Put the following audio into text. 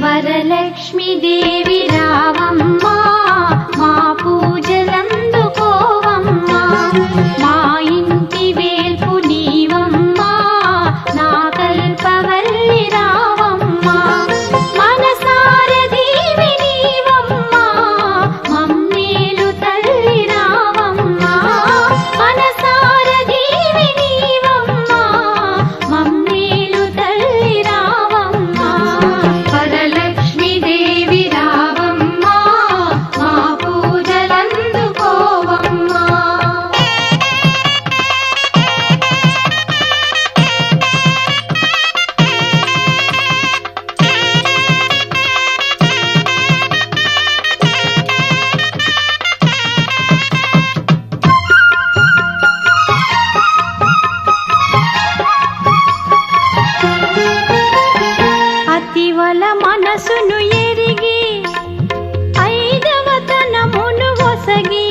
వరలక్ష్మి దేవి రావమ్మా మా పూజలందుకోవమ్మా మా ఇంటి వేల్పు నీవమ్మా నా కల్పవల్లి రావమ్మా మనసార దీవి నీవమ్మా మమ్మేలు తల్లి రావమ్మా మనసార దీవి నీవమ్మా మమ్మేలు తల్లి రావమ్మా వరలక్ష్మి దేవి రావమ్మా మా పూజలందుకోవమ్మా అతివల మనసును ఎరిగి ఐదవతనమును ఒసగి